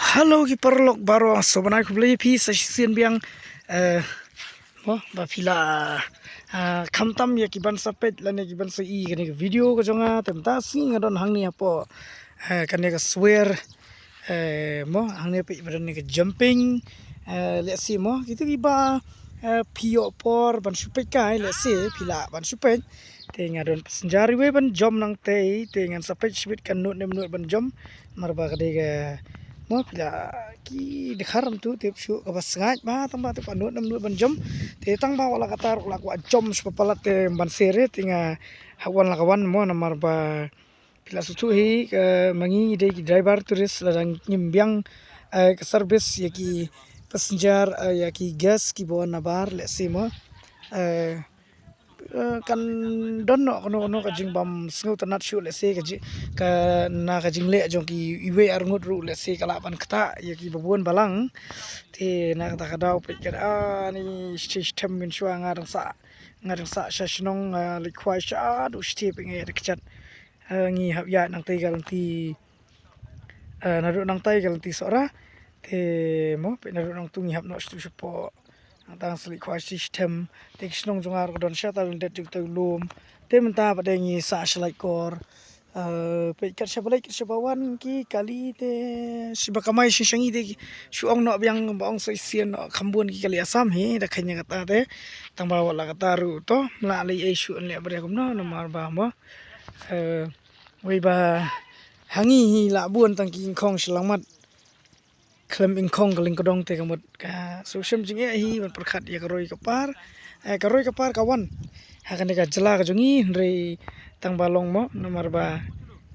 Halo ki parlok baro sobanai kublai pi sasien biang ba pila khamtam ya ki ban sapet lane ki ban sai kane video ko jonga temta sing adon hangni apo kane ka swear hangni pe badan ni jumping let's see gitu ki ba pio por ban supet kai let's see pila ban supet te ngadon senjari we ban jom nang te ngan sapet swit kan not nem not ban jom marba kade ga pila ki dekharam tu tep shu ka basngat ba tamba te panut nam ban jom te tang ba wala katar la kwa jom sepalat te ban sere tinga hawan la kawan mo namar ba pila sutu hi mangi de driver turis ladang nyimbyang ke service ya ki passenger ya ki gas ki bawa nabar le simo kan donno kono ka jing bam sngu tanat shu le se ka na ka jing le jong ki iwe arngut ru le se kala ban kata ya ki babun balang te na kata kadau pe ni system min shu ngarang sa shnong le khwai sha du sti pe nge kchat ngi hab ya nang te galanti na ru nang tai galanti sora te pe na ru nang tu ngi hab no stu po tang sli khwa system te snong jongar don sha ta det juk te lum te menta pa ngi sa shlai kor pe kat sha balai sha bawan ki kali te siba kamai shangi de shuong no byang bang so sien khambun ki kali asam he da khanya kata te tang ba wala kata ru to mla le e shu le bre kum no mar ba mo we ba hangi hi la buan tang ki khong shlamat klem ingkong galing kodong te kamut ka social jing hi man perkhat ya karoi kapar kawan hakan ka jela ka jungi rei tang balong mo nomor ba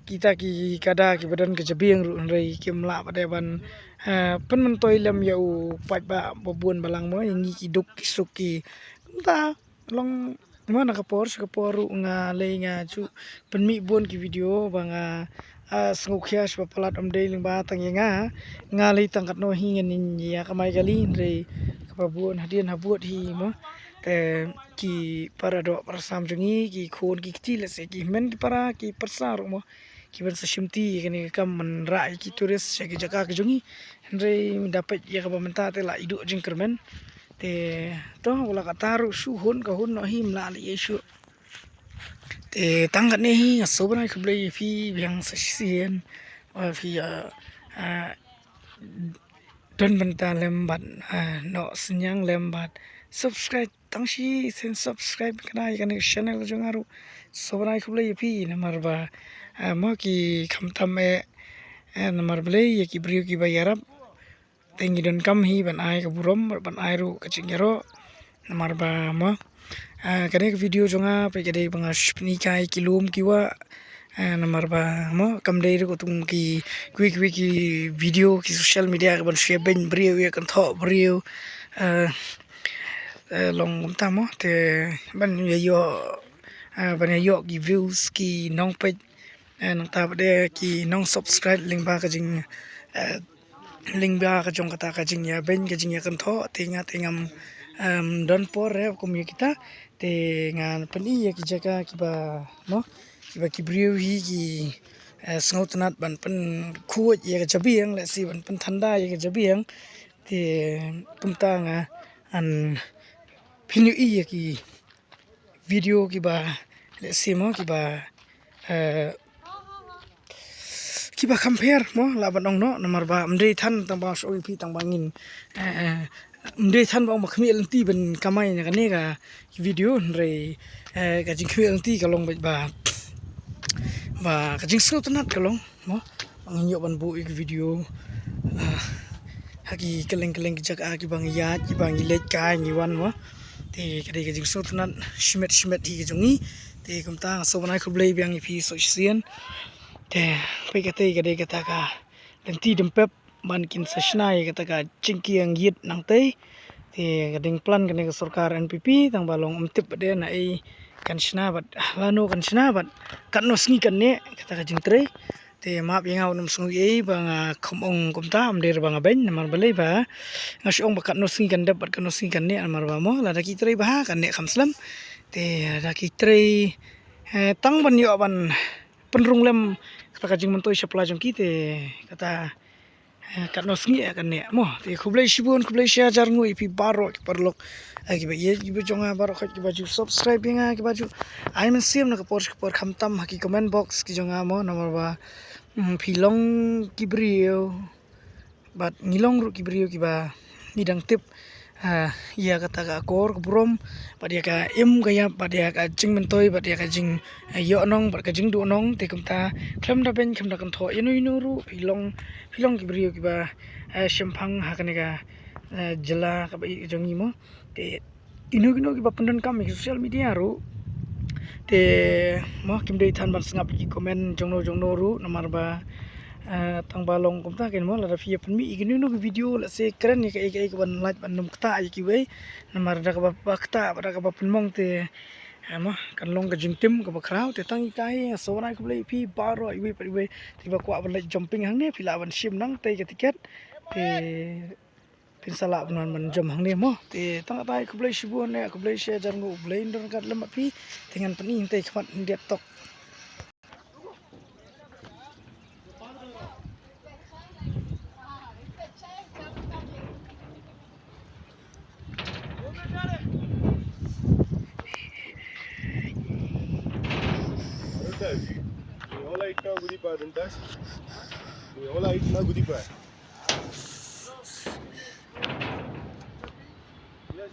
kita ki kada ki badan ke jabiang ru rei kimla pade ban pen man toilem ya u pat ba bobun balang mo ngi ki duk suki ta long mana ka por ru nga le nga chu penmi bon ki video banga sngukhias papalat omdei lingba tanginga ngali tangkat no hingin ya kamai gali re kababun hadian habut hi mo te ki parado parsam jungi ki khon ki ktil se ki men para ki persar mo ki ban sashimti kani kam man rai ki turis se ki jaka ki jungi re dapat ya ka menta te la idu jingkermen te to wala kataru su hon ka hon no him la li yesu te tangkat ne hi sobanai khublai fi biang sasien fi don banta lembat no senyang lembat subscribe tangshi sen subscribe kana kan channel jongaru sobanai khublai fi namar ba mo ki khamtam namar blai ki briu ki bayarap tengi don kam hi ban ai ka burom ban ai ru ka chingero namar ba mo kane video jonga pe kade banga spni kai kilum kiwa namar ba mo kam dei ru tung ki quick ki video ki social media ka ban share ben brio ya kan tho brio long ta mo te ban yo ki views ki nong pe nang ta de ki nong subscribe link ba ka jing link ba ka jong kata ka jing ya ben ka jing ya kan tho tingam don por kum kita te ngan pani ya ki jaga ki ba no ki brio hi ki snotnat ban pen khu ya ka jabiang le si ban pen thanda ya ka jabiang te tumta nga an phinu ya ki video ki ba le si mo ki ba compare mo la ban ong no namar ba mdei than tang ba so pi tang bangin mdei than ba makhmi lenti ben kamai na kane ka video re ka jing khmi lenti ka long ba ka jing so tanat ka long mo angyo ban bu video haki keleng jak a ki bang ya ki bang le ka ngi wan mo te ka jing so tanat shmet hi jungi te kumta so banai khublai biang pi so sien te pe ka ka lenti dempep ban kin sashnai kata ka chingki ang yit nang te kading plan kane ka sarkar NPP tang balong umtip de na kan shnabat lano kan shnabat kan no sngi kan ne kata ka jingtre te map yang num sngi bang khomong kumta amder bang ben namar balai ba ngasiong ba kan no sngi kan dapat kan no sngi kan ne amar ba mo la da ki tre ba kan ne khamslam te da ki tre tang ban yo ban penrung lem kata ka jing mentoi supply jong ki te kata kat nos ngi kan ne mo te khublai shibun khublai share jar ngui pi baro ki parlok ki ba ye ki ba jonga baro khat ki ba ju subscribe nga ki ba ju ai men sim na ka por kham tam ha ki comment box ki jonga mo nomor ba philong ki brio bat ngilong ru ki brio ki ba nidang tip ia kata ka kor brom padia ka im gaya padia ka jing mentoi padia ka jing yo nong pat ka jing du nong te kumta khlam da ben kham da kan tho inu ru philong ki brio ki ba shemphang ha kan ka jela ka ba jongi mo te inu ki ba pandon kam social media ru te mo kim dei than ban sngap ki comment jongno ru namar ba tang balong kumta ken mo la fi pan mi iginu no video la se kren ni ka ban like ban num kta ki we namar da ka ba kta ba ka ba pnmong te mo kan long ka jingtim ka ba khrau te tang kai so na ku le phi baro i we pa we ti ba kwa ban like jumping hang ne phila ban shim nang te ka ticket te tin sala ban jom hang ne mo te tang tai ku le shibu ne ku le share jar ngu ble ndon ka lem phi tengan pani te khmat ndiat tok Ola itna gudi pa duntas. Ola itna gudi pa. Yes.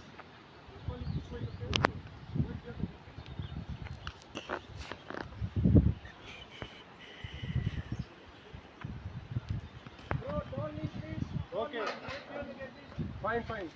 Okay. Fine.